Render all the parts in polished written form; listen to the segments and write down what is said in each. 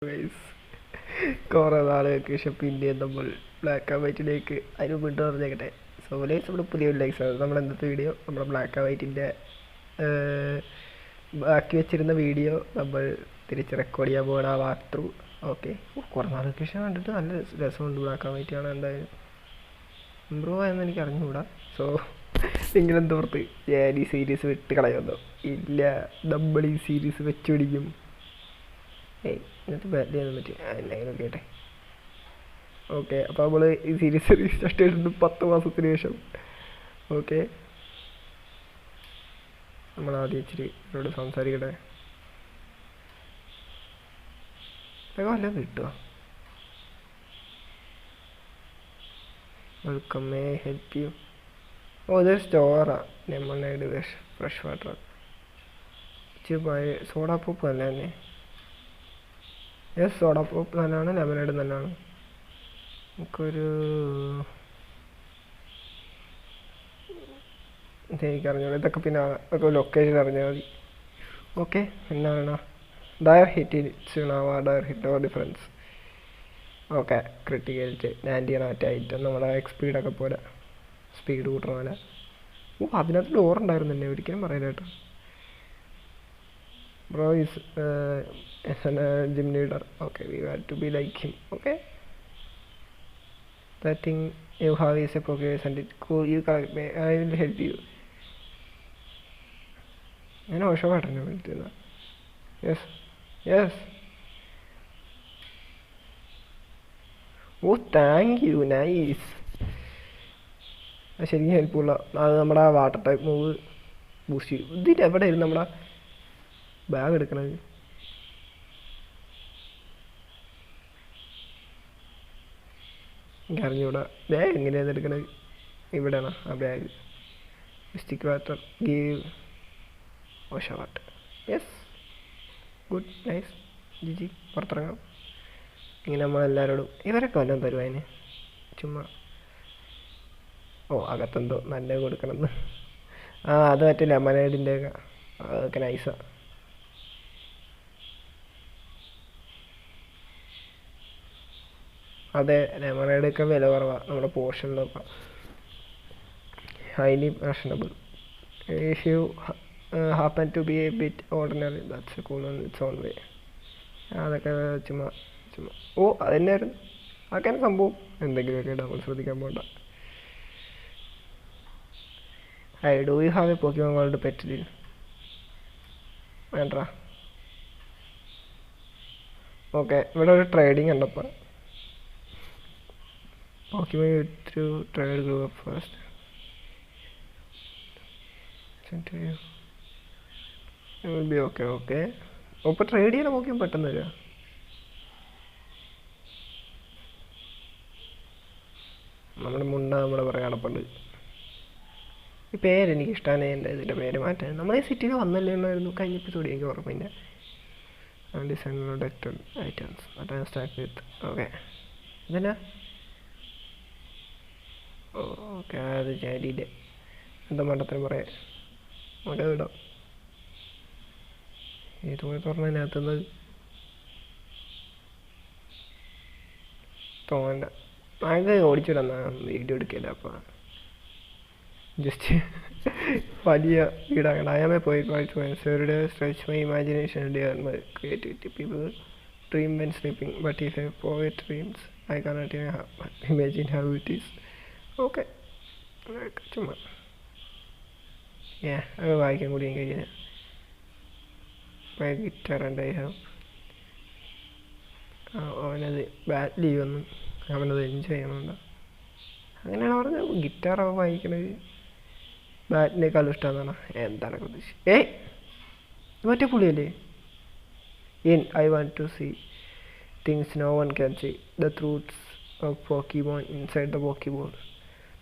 Guys, കുറേ നാളുകൾക്ക് ശേഷം പിന്നെയും നമ്മൾ ബ്ലാക്ക് ആൻഡ് വൈറ്റിലേക്ക് അതിന് വീണ്ടും പറഞ്ഞേക്കട്ടെ. സോ ഗൈസ്, നമ്മുടെ പുതിയ ലൈക്സ് നമ്മൾ ഇന്നത്തെ വീഡിയോ നമ്മുടെ ബ്ലാക്ക് ആൻഡ് വൈറ്റിൻ്റെ ബാക്കി വെച്ചിരുന്ന വീഡിയോ നമ്മൾ തിരിച്ച് റെക്കോർഡ് ചെയ്യാൻ പോകണം. ആ വാക്ക് ത്രൂ. ഓക്കെ, കുറേ നാളുകൾക്ക് ശേഷം കണ്ടിട്ട് നല്ല രസമുണ്ട്. ബ്ലാക്ക് ആൻഡ് വൈറ്റ് ആണ്, എന്തായാലും ഇമ്പ്രൂവ് ആയെന്ന് എനിക്ക് അറിഞ്ഞുകൂടാ. സോ ഇങ്ങനെ തോർത്ത് ഞാൻ ഈ സീരീസ് വിട്ട് കളയുന്നോ? ഇല്ല, നമ്മൾ ഈ സീരീസ് വെച്ച് പിടിക്കും. ഏയ് ഇന്നത്തെ ബാറ്റ് ചെയ്യാൻ പറ്റും, എന്തെങ്കിലും കേട്ടെ. ഓക്കെ, അപ്പോൾ നമ്മൾ ഈ സീരീസ് റീസ്റ്റാർട്ട് ചെയ്തിട്ടുണ്ട് 10 മാസത്തിന് ശേഷം. ഓക്കെ, നമ്മൾ ആദ്യം ഇച്ചിരി ഇവരോട് സംസാരിക്കട്ടെ. അതൊക്കെ വല്ലതും കിട്ടുക. Welcome, may help you? ഓ, ഇതൊരു സ്റ്റോറാ. Lemonade fresh water. ഇച്ചിരി പഴയ സോഡാ പോപ്പ് നല്ല തന്നെ. യെസ്, സോഡാ പോപ്പ് നല്ലതാണ്, ലെമണേഡ് നല്ലതാണ്. നമുക്കൊരു എനിക്കറിഞ്ഞോളൂ ഇതൊക്കെ, പിന്നെ ഒക്കെ ലൊക്കേഷൻ അറിഞ്ഞാൽ മതി. ഓക്കെ, എന്താണ് dire hit dire hit or difference? Okay, critical hit 90 item നമ്മുടെ സ്പീഡൊക്കെ പോലെ സ്പീഡ് കൂട്ടണ പോലെ. ഓ, അതിനകത്ത് ഡോറുണ്ടായിരുന്നല്ലേ, ഒരിക്കലും പറയില്ല കേട്ടോ. Bro is gym leader. Okay, we have to be like him. Okay, that thing you have is a progress and it cool. You correct me, I will help you. ഞാൻ ഓഷമായിട്ടാണ് വിളിക്കുന്നത്. Yes yes. Oh, thank you, nice. അത് ശരിക്കും ഹെൽപ്ഫുള്ള. അത് നമ്മുടെ ആ water type move boost ചെയ്യും. ഇതിൽ എവിടെയായിരുന്നു നമ്മുടെ ബാഗ് എടുക്കണത്? എനിക്ക് അറിഞ്ഞൂടാ. ബാഗ് എങ്ങനെയാണ് എടുക്കണത്? ഇവിടെയാണോ ആ bag? Stick water give Oshawott. Yes, good, nice. GG, പുറത്തിറങ്ങാം. ഇങ്ങനെ നമ്മളെല്ലാവരോടും ഇവരൊക്കെ വല്ലതും തരും അതിന് ചുമ്മാ. ഓ, അകത്തെന്തോ നല്ല കൊടുക്കണമെന്ന്. ആ, അത് മറ്റേ ലെമനേഡിൻ്റെ ഒക്കെ അതൊക്കെ നൈസാണ്. അതെ, ലെമണേഡൊക്കെ വില കുറവാണ് നമ്മുടെ പോർഷനിലൊക്കെ. Highly fashionable. If you happen to be a bit ordinary, that's a cool one its own way. അതൊക്കെ ചുമ്മാ ചുമ്മാ. ഓ, അതെന്നായിരുന്നു അതൊക്കെ സംഭവം. എന്തെങ്കിലുമൊക്കെ നമ്മൾ ശ്രദ്ധിക്കാൻ പോകണ്ട. I do you have a Pokemon called pet? വേണ്ട. ഓക്കെ, ഇവിടെ ഒരു ട്രേഡിങ് ഉണ്ടപ്പോൾ. Pokemon you through trade grew up first. Sent to you. It will be okay, okay. ഇപ്പോൾ ട്രേഡ് ചെയ്യാൻ നോക്കിയും പെട്ടെന്ന് വരിക. നമ്മുടെ മുണ്ട നമ്മുടെ പറയാൻ അടപ്പുണ്ട്. ഈ പേരെനിക്ക് ഇഷ്ടമാണ്. എൻ്റെ ഇതിൻ്റെ പേര് മാറ്റാൻ. നമ്മളെ സിറ്റിയിൽ വന്നല്ലേ ഉണ്ടായിരുന്നു കഴിഞ്ഞ എപ്പിസോഡ്, എനിക്ക് ഉറപ്പില്ല. ഡിസൈനുകളുടെ ഐറ്റംസ് അതാണ് സ്റ്റാർട്ട് വിത്ത്. ഓക്കെ, ഇതെന്നാ? ഓക്കെ, അത് ചാരിയില്ല. എന്താ മണ്ടത്തിന് പറയാം, നമുക്ക് വിടാം. ഏത് പോലെ തുറന്നതിനകത്തുന്നത് തോന്നണ്ട. അത് ഓടിച്ചിടന്നാ വീഡിയോ എടുക്കില്ല. അപ്പം ജസ്റ്റ് വലിയ വീടാകണം. അയാമേ പോയി everyday stretch my imagination my creativity. People dream when sleeping but if I poet dreams I cannot imagine how it is. Okay, ചുമ്മാ അത് വായിക്കാൻ കൂടി എനിക്ക് കഴിയുന്നത്. ഗിറ്റാർ ഉണ്ട്. I have. അവനത് ബാറ്റ് ലീവൊന്നും അവനത് എൻജോയ് ചെയ്യണമുണ്ടോ? അങ്ങനെയാണ് പറഞ്ഞത്. ഗിറ്റാറൊക്കെ വായിക്കണത് ബാറ്റിനേക്കാളും ഇഷ്ടമെന്നാണ്. എന്താണ് പ്രതീക്ഷ? മറ്റേ പുള്ളിയല്ലേ? I want to see things no one can see, the truths of Pokemon inside the Pokeball.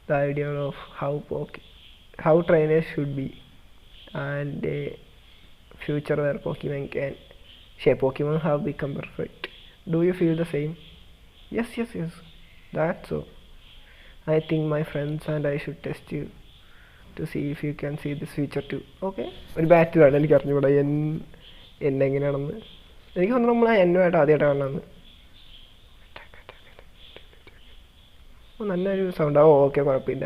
The idea of how trainers should be, and a future where Pokemon have become perfect. Do you feel the same? Yes, that's so. I think my friends and I should test you to see if you can see this future too. Okay, ഒരു bat വേണം. എനിക്ക് അറിഞ്ഞുകൂടാ എന്നെങ്ങനെയാണെന്ന്. എനിക്ക് തോന്നുന്നു നമ്മൾ എന്നുമായിട്ട് ആദ്യമായിട്ട് കാണണമെന്ന്. നല്ലൊരു സൗണ്ട്. ഓ ഓക്കെ, കുഴപ്പമില്ല.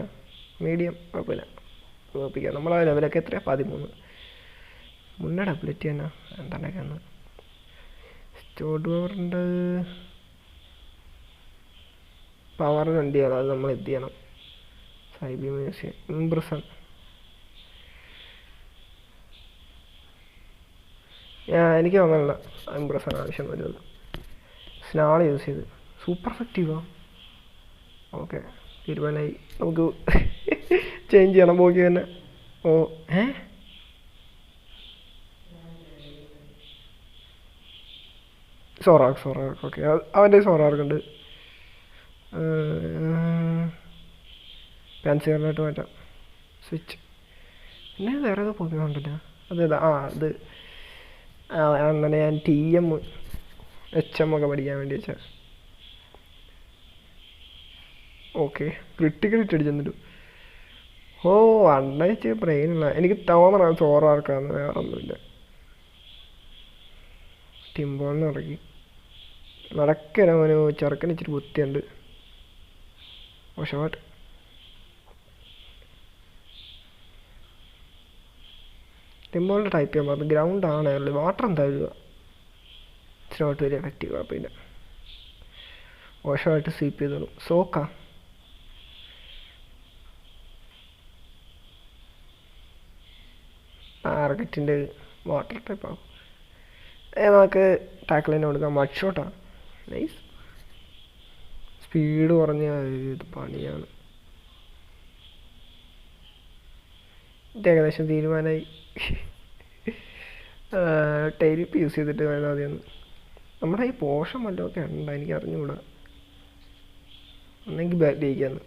മീഡിയം കുഴപ്പമില്ല, കുഴപ്പമില്ല. നമ്മൾ ആ ലെവലൊക്കെ എത്രയാണ്? 13. മുന്നേ ഡബ്ലറ്റ് തന്നെ എന്താണ്ടൊക്കെ ഒന്ന് സ്റ്റോർഡ് പവറുണ്ട്. പവർ 20 ആണ്, അത് നമ്മൾ എന്ത് ചെയ്യണം? സൈബി മ്യൂസിയം ഇംപ്രസൺ. എനിക്ക് അങ്ങനെയുള്ള ഇംപ്രസൺ ആവശ്യം വരുന്നത്. സ്നാൾ യൂസ് ചെയ്ത് സൂപ്പർ എഫക്റ്റീവാ. ഓക്കെ, തീരുമാനമായി. നമുക്ക് ചേഞ്ച് ചെയ്യണം പോക്കി തന്നെ. ഓ സോറാർക്ക്. ഓക്കെ, അവൻ്റെ സോറാർക്കുണ്ട്. പെൻസിലായിട്ട് മാറ്റാം. സ്വിച്ച്. പിന്നെ വേറെ ഏതോ പോക്കിയുണ്ടല്ലോ. അതേതാ? അത് അങ്ങനെ ഞാൻ TM HM ഒക്കെ പഠിക്കാൻ വേണ്ടി വെച്ചാൽ. ഓക്കെ, ക്രിട്ടിക്കൽ ഹിറ്റ് അടിച്ചെന്നിട്ട്. ഓ, അണ്ണയച്ച് ബ്രെയിനുള്ള. എനിക്ക് തോന്നണം ചോറാർക്കാന്ന്, വേറെ ഒന്നുമില്ല. ടിംബോളിന് ഇറക്കി നടക്കല. അവന് ചെറുക്കന് ഇച്ചിരി ബുദ്ധിയുണ്ട്. ഷോട്ട്. ടിംബോളിൻ്റെ ടൈപ്പ് ചെയ്യാൻ പറഞ്ഞു. ഗ്രൗണ്ട് ആണ് ഉള്ളു. വാട്ടർ എന്തായാലും ഷോട്ട് വലിയ എഫക്റ്റീവ്. കുഴപ്പമില്ല. ഓഷമായിട്ട് സ്വീപ്പ് ചെയ്തോളൂ. സോക്ക. ടാർഗറ്റിൻ്റെ വാട്ടർ ടൈപ്പാകും. നമുക്ക് ടാക്കിളിനെ കൊടുക്കാം. Mud ഷോട്ടാണ് nice. സ്പീഡ് കുറഞ്ഞ ഇത് പണിയാണ്. ഇത് ഏകദേശം തീരുമാനമായി. ടൈലിപ്പ് യൂസ് ചെയ്തിട്ട് വേണം ആദ്യം. നമ്മുടെ ഈ പോഷൻ വല്ലതൊക്കെ ഉണ്ടോ എനിക്ക് അറിഞ്ഞുകൂടാ. ഒന്നെങ്കിൽ ബാറ്റ് ജയിക്കാന്ന്.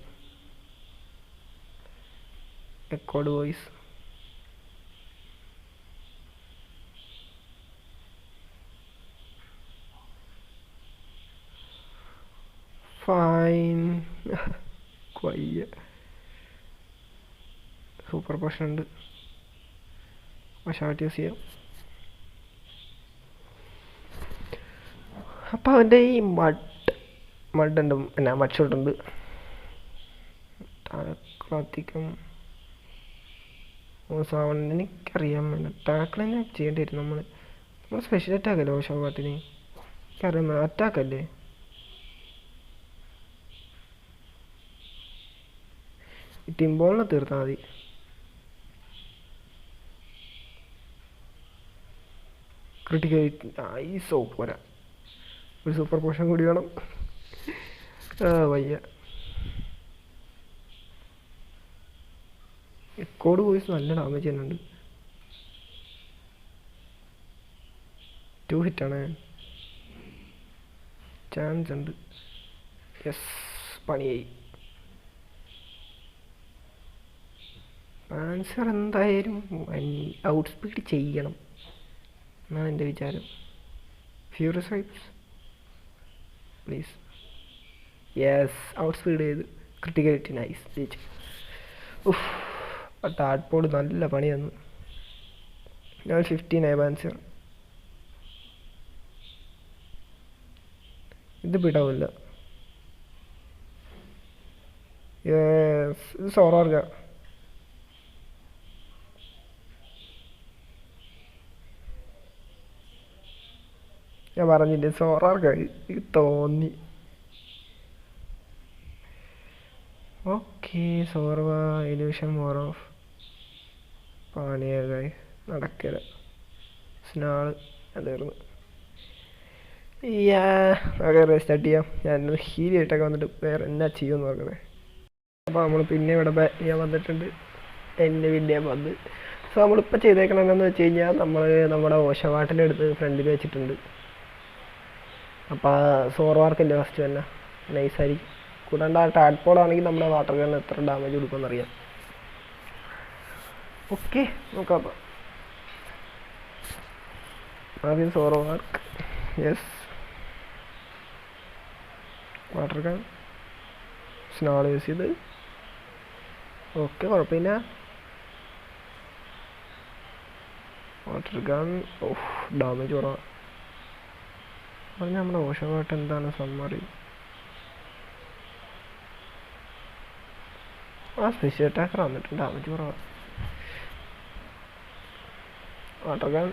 Echoed voice. ഫൈൻ. കൊയ്യ സൂപ്പർ പോഷൻ ഉണ്ട്. ഷാർട്ട് യൂസ് ചെയ്യാം. അപ്പം അവൻ്റെ ഈ മഡ് ഉണ്ട്, പിന്നെ മഡ് ഷോട്ട് ഉണ്ട്. ടാക്കളധികം എനിക്കറിയാൻ വേണ്ട. ടാക്കിൾ തന്നെ ചെയ്യേണ്ടി വരും. നമ്മൾ സ്പെഷ്യൽ അറ്റാക്കല്ലേ ഓഷോ പാട്ടിന്? എനിക്കറിയാൻ വേണ്ട. അറ്റാക്കല്ലേ? ടിംബോളിനെ തീർത്താൽ മതി. ക്രിട്ടിക്കൽ ഐസോ പോരാ, ഒരു സൂപ്പർ പോഷൻ കൂടി വേണം. വയ്യ. എക്കോഡ് വോയിസ് നല്ല ഡാമേജ് തന്നെയുണ്ട്. 2 ഹിറ്റാണ്. ചാൻസ് ഉണ്ട്. യെസ്, പണിയായി. ആൻസർ എന്തായാലും ഔട്ട് സ്പീഡ് ചെയ്യണം എന്നാണ് എൻ്റെ വിചാരം. Furious vibes please. Yes, out speed ചെയ്ത് ക്രിട്ടിക്കലിറ്റി നൈസ് ജയിച്ചു. ഉഫ്, ആ ടാഡ്പോഡ് നല്ല പണി തന്നു. ഞാൻ 15 ആൻസർ. ഇത് വിടാവില്ല. യെസ്, ഇത് സോറാർജ. ഞാൻ പറഞ്ഞില്ലേ സോറാർക്കായി തോന്നി. Okay, Zorua illusion more of പാണിയായി നടക്കല. സ്നാള് അതായിരുന്നു. ഓക്കെ, സ്റ്റാർട്ട് ചെയ്യാം. ഞാനൊന്ന് ഹീലിയായിട്ടൊക്കെ വന്നിട്ട് വേറെ എന്നാ ചെയ്യുമെന്ന് നോക്കണേ. അപ്പോൾ നമ്മൾ പിന്നെ ഇവിടെ ഞാൻ വന്നിട്ടുണ്ട്. എൻ്റെ പിന്നെ വന്ന് സോ നമ്മളിപ്പോൾ ചെയ്തേക്കണം എന്താണെന്ന് വെച്ച് കഴിഞ്ഞാൽ നമ്മുടെ ഓഷവാട്ടിലെടുത്ത് ഫ്രണ്ടിൽ വെച്ചിട്ടുണ്ട്. അപ്പോൾ സോർവാർക്കല്ലേ ഫസ്റ്റ് തന്നെ നൈസായിരിക്കും. കൂടാണ്ട് ആ ടാഡ്പോഡാണെങ്കിൽ നമ്മുടെ വാട്ടർ ഗണ്ണിന് എത്ര ഡാമേജ് കൊടുക്കുമെന്നറിയാം. ഓക്കെ, നോക്കാം. അപ്പോൾ ആദ്യം സോർവാർക്ക്. Yes, water gun snarl use ചെയ്ത്. ഓക്കെ, കുഴപ്പമില്ല. Water gun. ഓഹ്, ഡാമേജ് കുറവാണ്. പറഞ്ഞ നമ്മുടെ ഓഷോവാട്ട് എന്താണ് സമ്മറി. ആ സ്പെഷ്യൽ അറ്റാക്കർ വന്നിട്ടുണ്ട്, ഡാമേജ് കുറവാണ്. Water gun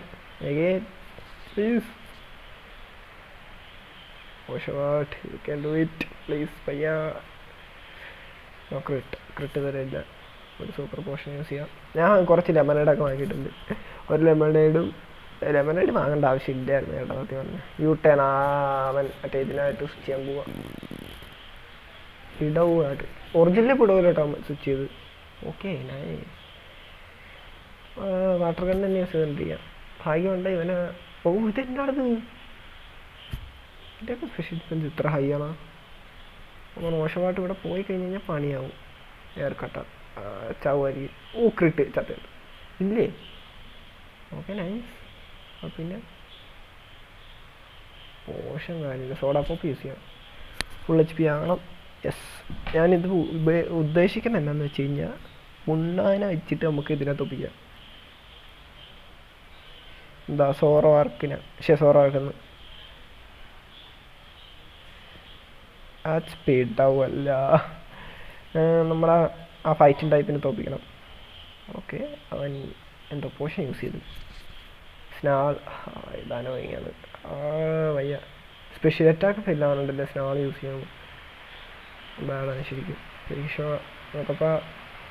again please. Oshawott you can do it please പയ്യ. ക്രിട്ട് തരില്ല. ഒരു സൂപ്പർ പോഷൻ യൂസ് ചെയ്യാം. ഞാൻ കുറച്ച് ലെമണേഡൊക്കെ വാങ്ങിയിട്ടുണ്ട്. ഒരു ലെമണേഡ് വാങ്ങേണ്ട ആവശ്യമില്ലായിരുന്നു കേട്ടോ സത്യം പറഞ്ഞു. യൂട്ടേൺ അവൻ മറ്റേ ഇതിനായിട്ട് സ്വിച്ച് ചെയ്യാൻ പോവാ. ഇടവുമായിട്ട് ഒറിജിനൽ പിടവിലോട്ടോ സ്വിച്ച് ചെയ്ത്. ഓക്കെ ഞാൻ വാട്ടർ ഗൺ തന്നെ യൂസ് ചെയ്തുകൊണ്ടിരിക്കാം. ഭാഗ്യമുണ്ട് ഇവന്. ഓ ഇതെന്താണത്, ഇതൊക്കെ സ്പെഷ്യൽ ഡിഫൻസ് ഇത്ര ഹൈ ആണോ? നമ്മൾ മോശമായിട്ട് ഇവിടെ പോയി കഴിഞ്ഞ് കഴിഞ്ഞാൽ പണിയാവും. എയർ കട്ട ചാവുമായിരിക്കും. ഓ ക്രിട്ട് ചത്ത ഇല്ലേ? Okay nice. അപ്പം പിന്നെ പോഷൻ കാര്യമില്ല, സോഡാ പോപ്പ് യൂസ് ചെയ്യാം. ഫുൾ HP ആകണം. യെസ്, ഞാനിത് ഉദ്ദേശിക്കുന്നത് എന്താണെന്ന് വെച്ച് കഴിഞ്ഞാൽ മുണ്ണാനെ വെച്ചിട്ട് നമുക്ക് ഇതിനകത്ത് ഒപ്പിക്കാം. എന്താ സോറോ ആർക്കുന്ന ആ സ്പീഡ് ആവുമല്ല, നമ്മളെ ആ ഫൈറ്റിംഗ് ടൈപ്പിന് തോപ്പിക്കണം. ഓക്കെ അവൻ എന്തോ പോഷൻ യൂസ് ചെയ്തു. സ്നാൾ ഇതാനോ വയ്യാണ്. വയ്യ. സ്പെഷ്യൽ അറ്റാക്ക് ഫെയിൽ ആവുന്നുണ്ടല്ലേ സ്നാൾ യൂസ് ചെയ്യണം. ബാഡാണ് ശരിക്കും. നമുക്കപ്പോൾ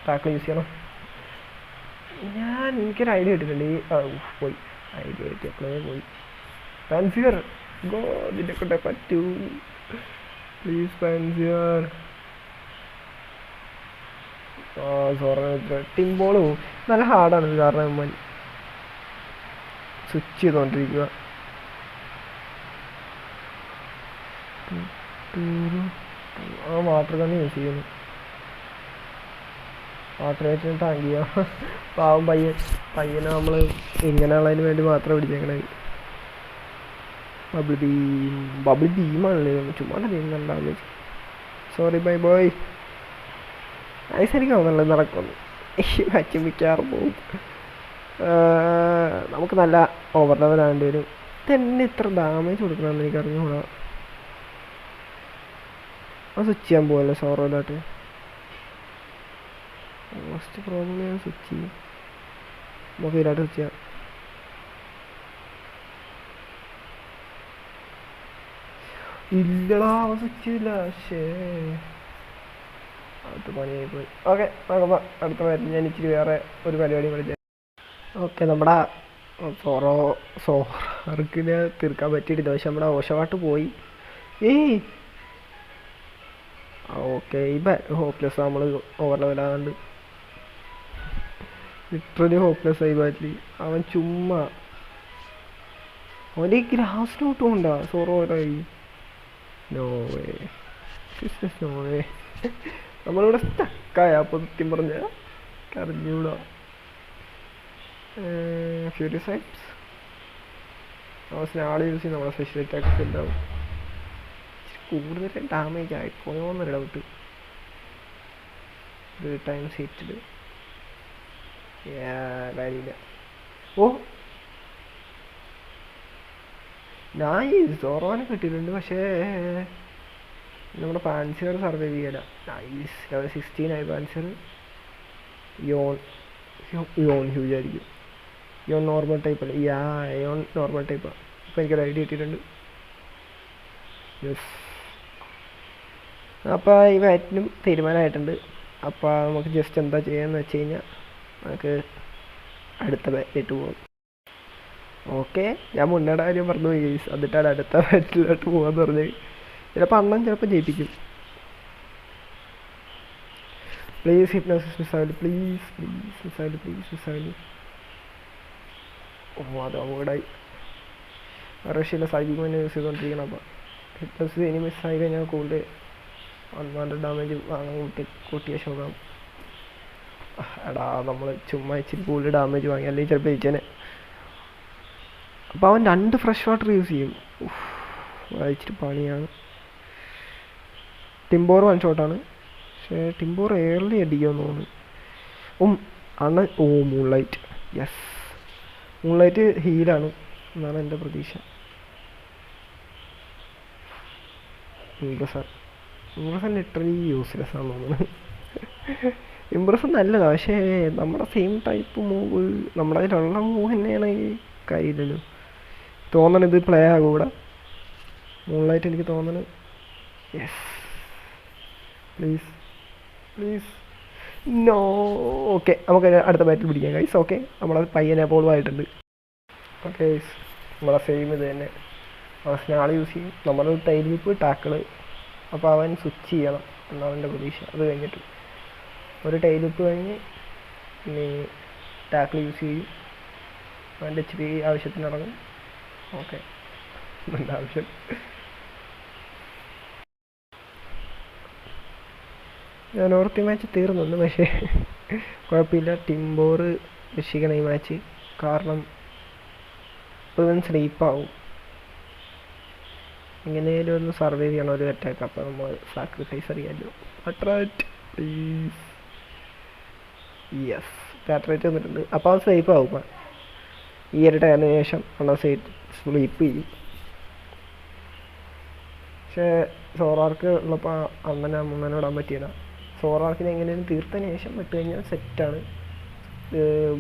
ടാക്കിൾ യൂസ് ചെയ്യണം. എനിക്കൊരു ഐഡിയ കിട്ടിയിട്ടുണ്ട്. പോയി ഐഡിയ കിട്ടിയപ്പോഴേ പോയി. ഫാൻസിയർ ഗോ, ഇതിനെ കൊണ്ടേ പറ്റൂ പ്ലീസ് ഫാൻസിയർ. ടിംബോള് നല്ല ഹാർഡാണ് കാരണം സ്വിച്ച് ചെയ്തോണ്ടിരിക്കുക. ആ വാട്ടർ ഗൺ യൂസ് ചെയ്യുന്നു. വാട്ടർ വെച്ചിട്ട് ടാങ്ക് ചെയ്യാം. പാവം പയ്യനെ നമ്മൾ ഇങ്ങനെയുള്ളതിന് വേണ്ടി മാത്രം പിടിച്ചേക്കണത്. ബബിൾ ബീമാണല്ലേ, ചുമ്മാ ബീം കണ്ടാൽ. Sorry bye boy. നൈസ്. എനിക്ക് തോന്നുന്നുള്ളത് നടക്കുന്നു. വച്ചുമിക്കാറ് പോകും. നമുക്ക് നല്ല ഓവർ ലെവൽ ആവേണ്ടി വരും. തന്നെ ഇത്ര ഡാമേജ് കൊടുക്കണമെന്ന് എനിക്ക് അറിഞ്ഞുകൂടാ. ആ സ്വിച്ച് ചെയ്യാൻ പോകല്ലേ സോറോയിലായിട്ട്. ഫസ്റ്റ് പ്രോബ്ലം ഞാൻ സ്വിച്ച് ചെയ്യും. നമുക്ക് ഇതിലായിട്ട് സ്വിച്ച് ചെയ്യാം. ഇല്ലടാ സ്വിച്ച് ചെയ്തില്ല. ശേ അത് പണിയായി പോയി. ഓക്കെ നോക്കുമ്പോൾ അടുത്ത വരുന്നത് ഞാൻ ഇച്ചിരി വേറെ ഒരു പരിപാടി വിളിച്ചത്. ഓക്കെ നമ്മുടെ സോറക്കിനെ തീർക്കാൻ പറ്റിയിട്ടില്ല. പക്ഷെ നമ്മുടെ ഓഷവാട്ട് പോയി. ഓക്കെ ഈ ഹോപ്പ്ലെസ് നമ്മൾ ഓവർ ലെവലാകാണ്ട് ലിറ്ററലി ഹോപ്പ്ലെസ് ആയി ബാറ്റിൽ. അവൻ ചുമ്മാ അവൻ്റെ ഈ ഗ്രാസിനോട്ട് കൊണ്ടാ സോറോരായി. നോവേ നോവേ നമ്മളിവിടെ സ്റ്റക്കായ. അപ്പം സത്യം പറഞ്ഞ കറിഞ്ഞൂടാ. ഫ്യൂരിസൈറ്റ്സ് സ്നാൾ യൂസ് ചെയ്ത് നമ്മളെ സ്പെഷ്യൽ അറ്റാക്സ് ഉണ്ടാവും. കൂടുതൽ ഡാമേജ് ആയിപ്പോയോന്നൊരു ഡൗട്ട്. ഒരു ടൈം സീറ്റിൽ കാര്യമില്ല. ഓ ഞാൻ ഈ സോറോനെ കിട്ടിയിട്ടുണ്ട്. പക്ഷേ നമ്മുടെ പാൻസിയർ സർവൈവ് ചെയ്യല. നൈസ്. ലെവൽ 16 ആയി പാൻസിയർ. യോൺ ഹ്യൂജ് ആയിരിക്കും. യോൺ നോർമൽ ടൈപ്പ് അല്ല. യോൺ നോർമൽ ടൈപ്പാണ്. ഇപ്പം എനിക്കൊരു ഐഡിയ കിട്ടിയിട്ടുണ്ട്. യെസ്. അപ്പോൾ ഈ ബാറ്റിനും തീരുമാനമായിട്ടുണ്ട്. അപ്പോൾ നമുക്ക് ജസ്റ്റ് എന്താ ചെയ്യാന്ന് വെച്ച് കഴിഞ്ഞാൽ നമുക്ക് അടുത്ത ബാറ്റിലേക്ക് പോകും. ഓക്കെ ഞാൻ മുന്നേടെ കാര്യം പറഞ്ഞു പോയി ഗൈസ്. എന്നിട്ടാണ് അടുത്ത ബാറ്റിലോട്ട് പോകാമെന്ന് പറഞ്ഞത്. ചിലപ്പോൾ അണ്ണൻ ചിലപ്പോൾ ജയിപ്പിക്കും. Please hypnosis മിസ്സാവില്ല. മിസ്സാവില്ല. ഓ അത് അവോയ്ഡായി. റഷ്യയിലെ സൈബിക് യൂസ് ചെയ്തുകൊണ്ടിരിക്കണം. അപ്പോൾ ഹിപ്നോസിസ് ഇനി മിസ്സായി കഴിഞ്ഞാൽ കൂടുതൽ 100 ഡാമേജ് വാങ്ങാൻ കൂട്ടിയ ശോകം. എടാ നമ്മൾ ചുമ്മാ ഇച്ചിരി കൂടുതൽ ഡാമേജ് വാങ്ങി, അല്ലെങ്കിൽ ചിലപ്പോൾ ജയിച്ചേനെ. അപ്പോൾ അവൻ 2 ഫ്രഷ് വാട്ടർ യൂസ് ചെയ്യും. ഇച്ചിരി പണിയാണ്. ടിംബോർ 1 ഷോട്ടാണ്. പക്ഷേ ടിംബോർ എയർലി അടിക്കുമെന്ന് തോന്നുന്നു. ആണ്. മൂൺലൈറ്റ്. യെസ്, മൂൺലൈറ്റ് ഹീലാണ് എന്നാണ് എൻ്റെ പ്രതീക്ഷ. ഇംപ്രസർ ലിറ്ററലി യൂസ്ലെസ് ആണെന്ന് തോന്നുന്നു. ഇംപ്രസർ നല്ലതാണ്, പക്ഷേ നമ്മുടെ സെയിം ടൈപ്പ് മൂവ് നമ്മുടെ കയ്യിലുള്ള മൂവ് തന്നെയാണ് കയ്യിലല്ലോ. തോന്നണം ഇത് പ്ലേ ആകും ഇവിടെ മൂളായിട്ട് എനിക്ക് തോന്നണം. Yes please please no. Okay, നമുക്ക് അടുത്ത ബാറ്റിൽ പിടിക്കാം ഗൈസ്. ഓക്കെ, നമ്മളത് പയ്യനെ എവോൾവ് ആയിട്ടുണ്ട്. ഓക്കെ ഗൈസ്, നമ്മളെ സെയിം ഇത് തന്നെ സ്നാൾ യൂസ് ചെയ്യും. നമ്മൾ ടൈൽ വിപ്പ് ടാക്കിള്, അപ്പോൾ അവൻ സ്വിച്ച് ചെയ്യണം എന്നാണ് എൻ്റെ പ്രതീക്ഷ. അത് കഴിഞ്ഞിട്ട് ഒരു ടൈൽ വിപ്പ് കഴിഞ്ഞ് പിന്നെ ടാക്കിൾ യൂസ് ചെയ്യും. അവൻ്റെ HP ആവശ്യത്തിന് ഇറങ്ങും. ഓക്കെ, നല്ല ആവശ്യം. ഞാൻ ഓർത്തി മാച്ച് തീർന്നു, പക്ഷേ കുഴപ്പമില്ല. ടിംബോർ രക്ഷിക്കണം ഈ മാച്ച്, കാരണം ഇപ്പോൾ സ്ലീപ്പാവും. എങ്ങനെയാലും ഒന്ന് സർവൈവ് ചെയ്യണം ഒരു അറ്റാക്ക്. അപ്പോൾ നമ്മൾ സാക്രിഫൈസ് അറിയാമല്ലോ. Attract please. യെസ്, അട്രാക്റ്റ് വന്നിട്ടുണ്ട്. അപ്പോൾ അത് സ്ലീപ്പ് ആവും. ഈ ഒരു ടൈമിന് ശേഷം നമ്മൾ സ്ലീപ്പ് ചെയ്യും. പക്ഷേ സോറാർക്ക് ഉള്ളപ്പോൾ അങ്ങനെ ഇടാൻ പറ്റിയില്ല. സോറാർക്കിന് എങ്ങനെയും തീർത്തതിന് ശേഷം വിട്ട് കഴിഞ്ഞാൽ സെറ്റാണ്.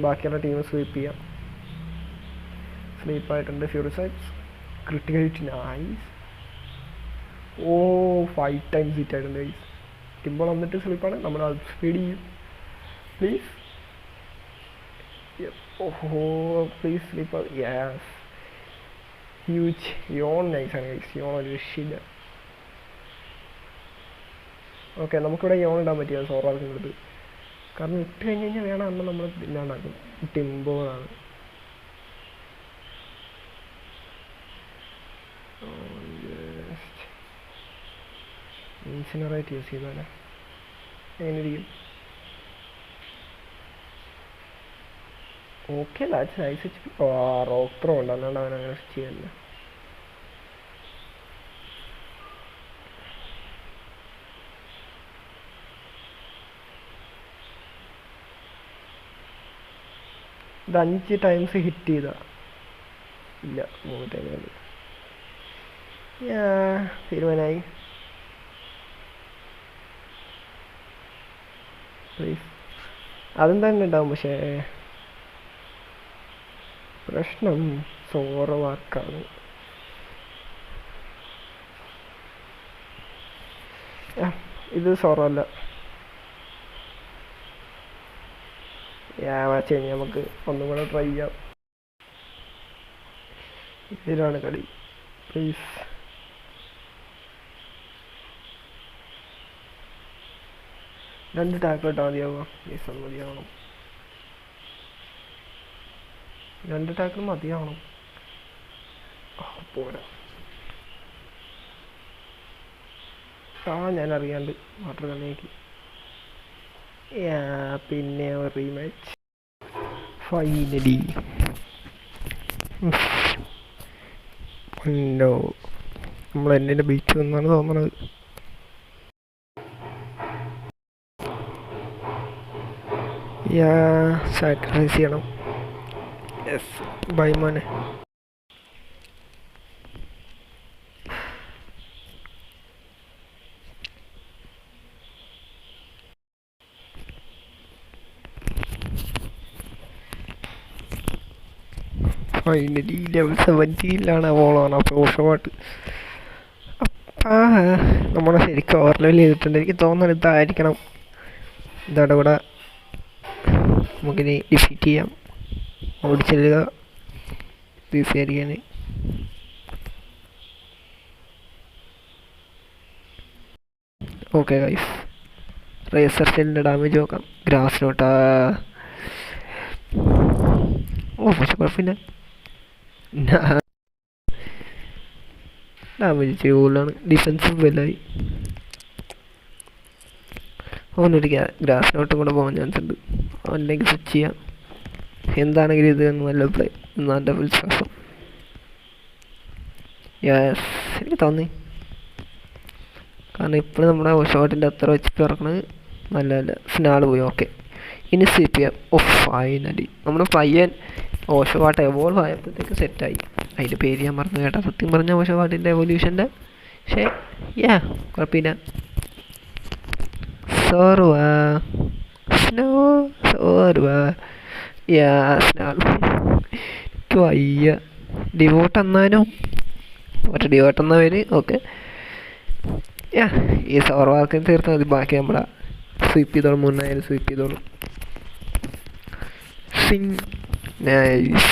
ബാക്കിയുള്ള ടീം സ്വീപ്പ് ചെയ്യാം. സ്ലീപ്പായിട്ടുണ്ട്. Fury swipes criticality nice. ഓ 5 ടൈംസ് ഹിറ്റ് ആയിട്ടുണ്ട് ഗൈസ്. ടിംബോൾ വന്നിട്ട് സ്ലീപ്പാണ്. നമ്മൾ സ്പീഡ് ചെയ്യും പ്ലീസ്. ഓഹോ പ്ലീസ് സ്ലീപ്പ്. Yes, huge. യോൺ നൈസാണ് ഗൈസ്. യോൺ ഒരു രക്ഷയില്ല. ഓക്കെ, നമുക്കിവിടെ യോൺ ഇടാൻ പറ്റിയത് സോറാർക്കിൻ്റെ അടുത്ത്. കാരണം ഇട്ട് കഴിഞ്ഞ് കഴിഞ്ഞാൽ വേണം അന്ന് നമ്മൾ ഇല്ലാണ്ടാക്കും. ടിംബോളാണ്. ഇൻസിനറേറ്റ് യൂസ് ചെയ്താലേ എങ്ങനെ ഇരിക്കും? Okay, that's nice HP. Rock throw ഉണ്ട്, അല്ലാണ്ട് അവൻ അങ്ങനെ ചെയ്യല്ല. ഇത് 5 ടൈംസ് ഹിറ്റ് ചെയ്താ ഇല്ല, 3 ടൈം തീരുമാനമായി. പ്ലീസ്, അതും തന്നെ ഉണ്ടാവും. പക്ഷേ പ്രശ്നം സോറ വാർക്കാണ്. ഇത് സോറ അല്ല. കഴിഞ്ഞ് നമുക്ക് ഒന്നും കൂടെ ട്രൈ ചെയ്യാം. ഇതിലാണ് കളി. പ്ലീസ്, രണ്ട് ടാക്കിൾ ഇട്ടാൽ മതിയാവുക. പ്ലീസ് മതിയാവണം. 2 ടാക്കിൾ മതിയാവണം. പോരാ. ഞാൻ അറിയാണ്ട് വാട്ടർ കണ്ണിയാക്കി. പിന്നെ റീമാച്ച് ഫൈനലി. ഉണ്ടോ നമ്മൾ എന്നെ ബീച്ച് എന്നാണ് തോന്നണത്. സാക്രിഫൈസ് ചെയ്യണം. യെസ്, ബൈ മോനെ. Finally level 17 അവോളാണ്. അപ്പോൾ ഓഷോട്ട് നമ്മളെ ശരിക്കും ഓവർ ലെവൽ ചെയ്തിട്ടുണ്ട്. എനിക്ക് തോന്നുന്നത് ഇതായിരിക്കണം. ഇതവിടെ കൂടെ നമുക്കിനി ഡിഫീറ്റ് ചെയ്യാം. ഓടിച്ചെല്ലുക ഈസിയായിരിക്കാൻ. ഓക്കെ ഗൈസ്, റേസർ ഷെല്ലിൻ്റെ ഡാമേജ് നോക്കാം. ഗ്രാസിലോട്ടാ. പക്ഷെ കുഴപ്പമില്ല, ഡാമേജ് കൂടുതലാണ്. ഡിഫെൻസീവ് വെല്ലായി. അവനൊരു ഗ്രാസിനോട്ടും കൂടെ പോകാൻ ചാൻസ് ഉണ്ട്. അവനിലേക്ക് സ്വിച്ച് ചെയ്യാം. എന്താണെങ്കിലും ഇത് നല്ല പ്ലേ. എന്നാൻ്റെ വിശ്വാസം. യെസ്, എനിക്ക് തോന്നി. കാരണം ഇപ്പോഴും നമ്മുടെ ഷോട്ടിൻ്റെ അത്ര വെച്ചിട്ട് ഇറക്കണത് നല്ല സ്നാൾ പോയി. ഓക്കെ, ഇനി സ്വീപ്പ് ചെയ്യാം. ഫൈനലി നമ്മുടെ പയ്യൻ ഓഷോവാട്ട് എവോൾവ് ആയപ്പോഴത്തേക്ക് സെറ്റായി. അതിൻ്റെ പേര് ഞാൻ മറന്നു കേട്ടോ. സത്യം പറഞ്ഞ ഓഷോവാട്ടിൻ്റെ എവല്യൂഷൻ്റെ പക്ഷേ യാ കുഴപ്പമില്ല. സോർവ സ്നോ സോർവ യാ സ്നോ എനിക്ക് വയ്യ. ഡിവോട്ട് എന്നാലും മറ്റേ ഡിവോട്ട് എന്നാ പേര്. ഓക്കെ യാ ഈ സോർവാർക്കും തീർത്താൽ മതി. ബാക്കി നമ്മളെ സ്വീപ്പ് ചെയ്തോളും. മുന്നായാലും സ്വീപ്പ് ചെയ്തോളും. സിങ് നൈസ്.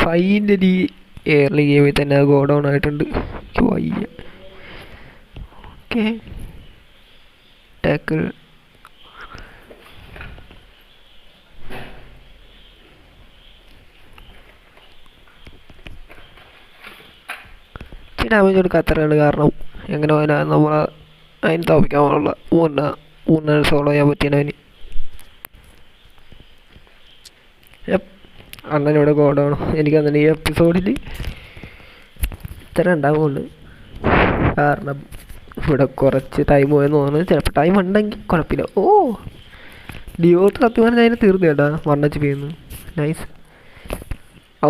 ഫൈനലി എയർലി ഗെയിമിൽ തന്നെ ഗോ ഡൗൺ ആയിട്ടുണ്ട്. എനിക്ക് വയ്യ. ഓക്കെ ടാക്കിൾ ഡാമേജ് കൊടുക്കാത്തതാണ് കാരണം എങ്ങനെ പോയാൽ നമ്മൾ അതിന് തോപ്പിക്കാനുള്ള മൂന്ന് സോളോ ചെയ്യാൻ പറ്റിയവന്. അണ്ണനിവിടെ ഗോഡാണ്. എനിക്കങ്ങനെ ഈ എപ്പിസോഡിൽ ഇത്ര ഉണ്ടാവുള്ളൂ കാരണം ഇവിടെ കുറച്ച് ടൈം പോയെന്ന് തോന്നുന്നത്. ചിലപ്പോൾ ടൈം ഉണ്ടെങ്കിൽ കുഴപ്പമില്ല. ഓ ഡിവോട്ട് സത്യം പറഞ്ഞാൽ അതിന് തീർന്നു കേട്ടാ. 1 HP ചെയ്യുന്നു. നൈസ്.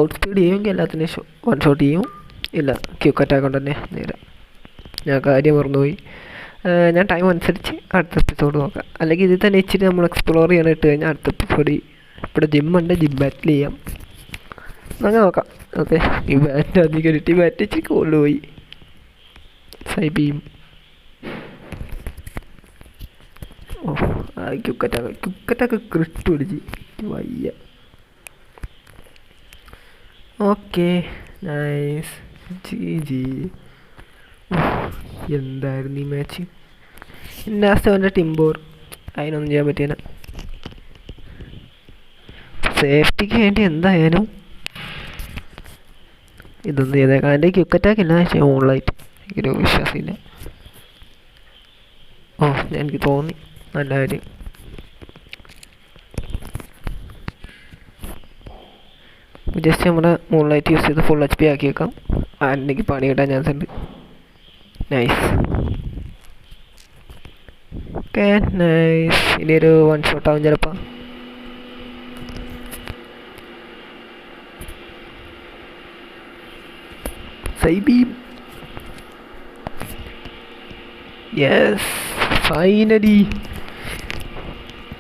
ഔട്ട് സ്പീഡ് ചെയ്യുമെങ്കിൽ എല്ലാത്തിനും വൺ ഷോട്ട് ചെയ്യും. ഇല്ല ക്യൂക്ക് അറ്റാക്ക് കൊണ്ട് തന്നെ നേരെ. ഞാൻ കാര്യം മറന്നുപോയി. ഞാൻ ടൈം അനുസരിച്ച് അടുത്ത എപ്പിസോഡ് നോക്കാം. അല്ലെങ്കിൽ ഇതിൽ തന്നെ ഇച്ചിരി നമ്മൾ എക്സ്പ്ലോർ ചെയ്യാൻ ഇട്ട് കഴിഞ്ഞാൽ അടുത്ത എപ്പിസോഡ് ഇവിടെ ജിമ്മുണ്ട്. ജിം ബാറ്റിൽ ചെയ്യാം. അങ്ങനെ നോക്കാം. ഓക്കെ ഈ ബാറ്റ് അധികം ഇട്ടി ബാറ്റ് ഇച്ചിരി കൊണ്ടുപോയി സൈബിയും. ഓ ആ ക്യുക്കറ്റാക്ക് ക്രിട്ട് പിടിച്ച് വയ്യ. Okay nice. ജി എന്തായിരുന്നു ഈ മാച്ച്. ലാസ്റ്റ് അവൻ്റെ ടിംബോർ അതിനൊന്നും ചെയ്യാൻ പറ്റിയ സേഫ്റ്റിക്ക് വേണ്ടി എന്തായാലും ഇതൊന്നും ചെയ്തേക്കാം. എൻ്റെ ക്യുക്കറ്റാക്ക് ഇല്ല. പക്ഷേ ഓൺലൈറ്റ് എനിക്കൊരു വിശ്വാസമില്ല. ഓ എനിക്ക് തോന്നി നല്ല കാര്യം. ജസ്റ്റ് നമ്മുടെ മൂൺലൈറ്റ് യൂസ് ചെയ്ത് ഫുൾ HP ആക്കിയേക്കാം. എനിക്ക് പണി കിട്ടാൻ ചാൻസ് ഉണ്ട്. നൈസ്. Okay nice. ഇനിയൊരു 1 ഷോട്ട് ആവും ചിലപ്പോൾ. Psybeam. Yes finally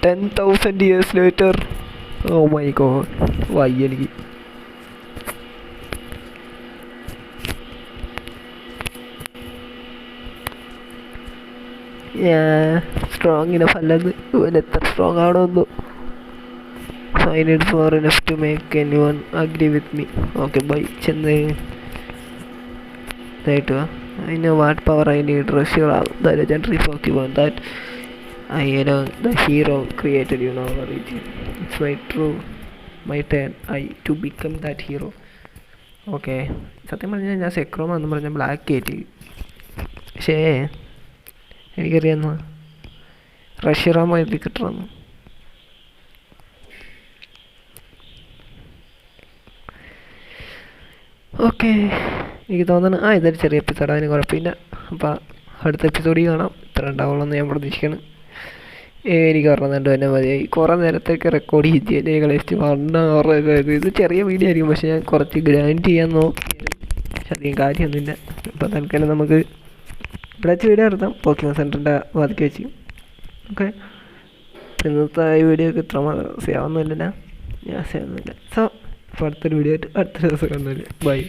10,000 years later. Oh my God വയ്യ എനിക്ക്. സ്ട്രോങ് ഇനഫ് അല്ലെന്ന്. ഇവൻ എത്ര സ്ട്രോങ് ആണോന്നു. I need for enough to make anyone agree with me. Okay bye. ചെന്ന് ഇതായിട്ട് I know what power I need. Rashira, the legendary Pokemon that I know the hero created, you know. It's my turn to become that hero. Okay സത്യം പറഞ്ഞാൽ ഞാൻ സെക്രോം എന്ന് പറഞ്ഞാൽ black കയറ്റി. പക്ഷേ എനിക്കറിയാവുന്ന റഷിറാമ എഴുതി കിട്ടണമെന്ന്. ഓക്കെ എനിക്ക് തോന്നുന്നു ഇതൊരു ചെറിയ എപ്പിസോഡ്. അതിന് കുഴപ്പമില്ല. അപ്പോൾ അടുത്ത എപ്പിസോഡിൽ കാണാം. ഇത്ര ഉണ്ടാവുള്ളൂ എന്ന് ഞാൻ പ്രതീക്ഷിക്കണം. എനിക്ക് പറഞ്ഞിട്ട് തന്നെ മതിയായി. കുറേ നേരത്തേക്ക് റെക്കോർഡ് ചെയ്തില്ലേ കളിച്ച് ഇത് ചെറിയ വീഡിയോ ആയിരിക്കും. പക്ഷേ ഞാൻ കുറച്ച് ഗ്രാൻഡ് ചെയ്യാൻ നോക്കി. പക്ഷെ അധികം കാര്യമൊന്നുമില്ല. അപ്പോൾ തൽക്കാലം നമുക്ക് ഇവിടെ വെച്ച് വീഡിയോ എടുത്താം. പോക്കിമോൺ സെൻറ്ററിൻ്റെ വാതിക്ക് വെച്ച്. ഓക്കെ ഇന്നത്തെ ഈ വീഡിയോക്ക് ഇത്ര സേവൊന്നുമില്ല. ഞാൻ സേവൊന്നുമില്ല. സോ അപ്പോൾ അടുത്തൊരു വീഡിയോ ആയിട്ട് അടുത്ത ദിവസം കാണുന്നില്ല. ബൈ.